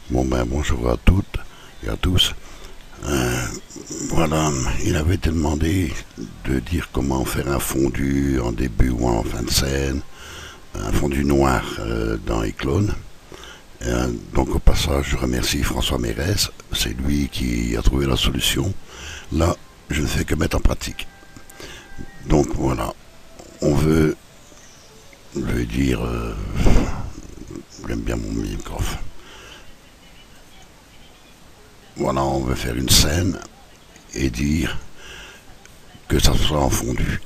Bon ben bonjour à toutes et à tous. Voilà, il avait été demandé de dire comment faire un fondu en début ou en fin de scène, un fondu noir dans les clones. Donc au passage, je remercie François Mérès, c'est lui qui a trouvé la solution. Là, je ne fais que mettre en pratique. Donc voilà, on veut, je vais dire, j'aime bien mon micro. Voilà, on veut faire une scène et dire que ça soit en fondu.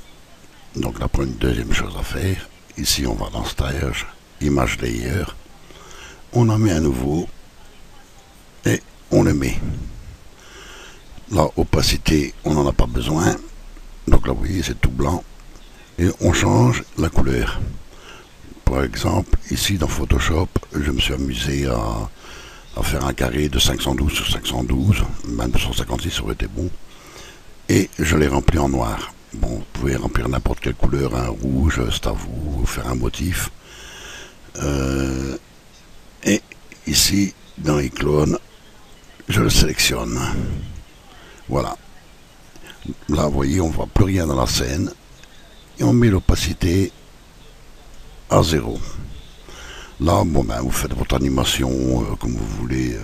Donc la deuxième chose à faire, ici on va dans stage, image layer, on en met un nouveau et on le met. La opacité, on n'en a pas besoin, donc là vous voyez c'est tout blanc, et on change la couleur. Par exemple, ici dans Photoshop, je me suis amusé à faire un carré de 512 sur 512, même 256 aurait été bon, et je l'ai rempli en noir. Bon, vous pouvez remplir n'importe quelle couleur, un rouge, c'est à vous, faire un motif. Et ici, dans les clones, je le sélectionne. Voilà. Là, vous voyez, on ne voit plus rien dans la scène. Et on met l'opacité à 0. Là, bon, ben, vous faites votre animation comme vous voulez.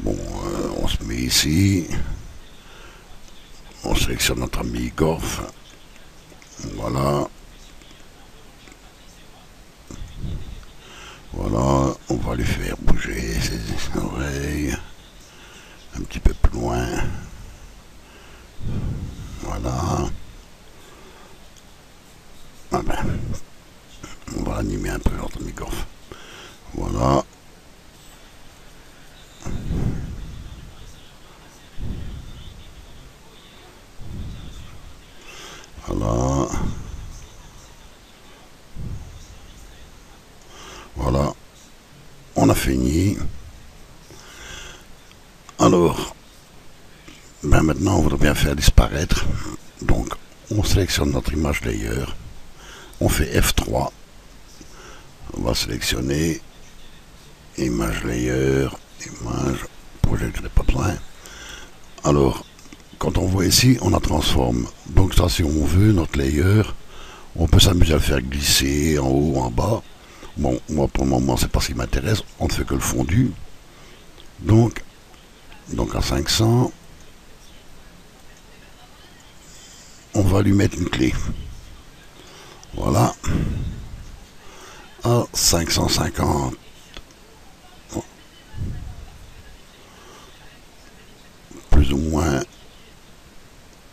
On se met ici. On sélectionne notre ami Gorf. Voilà. Voilà, on va lui faire bouger ses oreilles un petit peu plus loin. Voilà. Ah ben, on va animer un peu notre ami Gorf. Voilà. Voilà. Voilà. On a fini. Alors, ben maintenant on voudrait bien faire disparaître. Donc, on sélectionne notre image layer. On fait F3. On va sélectionner image layer, image, projet que je n'ai pas besoin. Alors, quand on voit ici, on la transforme. Donc ça, si on veut, notre layer, on peut s'amuser à le faire glisser en haut, en bas. Bon, moi pour le moment, c'est pas ce qui m'intéresse. On ne fait que le fondu. Donc à 500, on va lui mettre une clé. Voilà. À 550. Plus ou moins.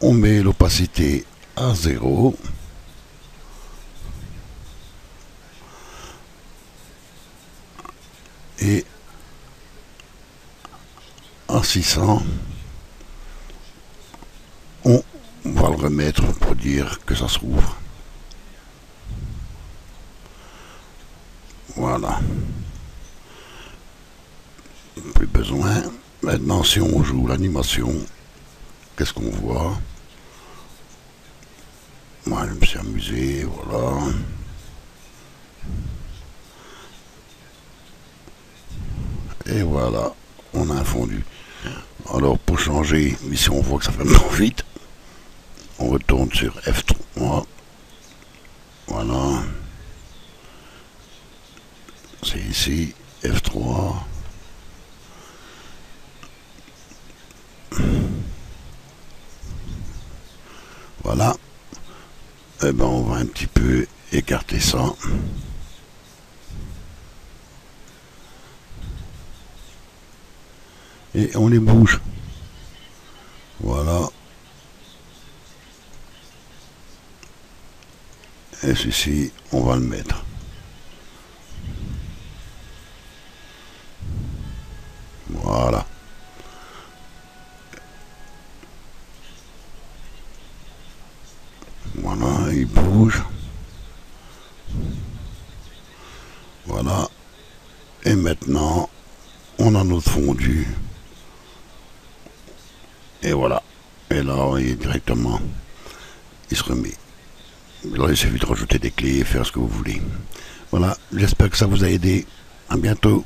On met l'opacité à 0. Et à 600, on va le remettre pour dire que ça s'ouvre. Voilà. Plus besoin. Maintenant, si on joue l'animation, qu'est-ce qu'on voit? Moi, je me suis amusé, voilà. Et voilà, on a un fondu. Alors, pour changer, ici on voit que ça fait trop vite. On retourne sur F3. Voilà. C'est ici, F3. Voilà. Et ben on va un petit peu écarter ça. Et on les bouge. Voilà. Et ceci, on va le mettre. Voilà. Voilà, il bouge. Voilà. Et maintenant, on a notre fondu. Et voilà. Et là, il est directement, il se remet. Là, il suffit de rajouter des clés et faire ce que vous voulez. Voilà, j'espère que ça vous a aidé. À bientôt.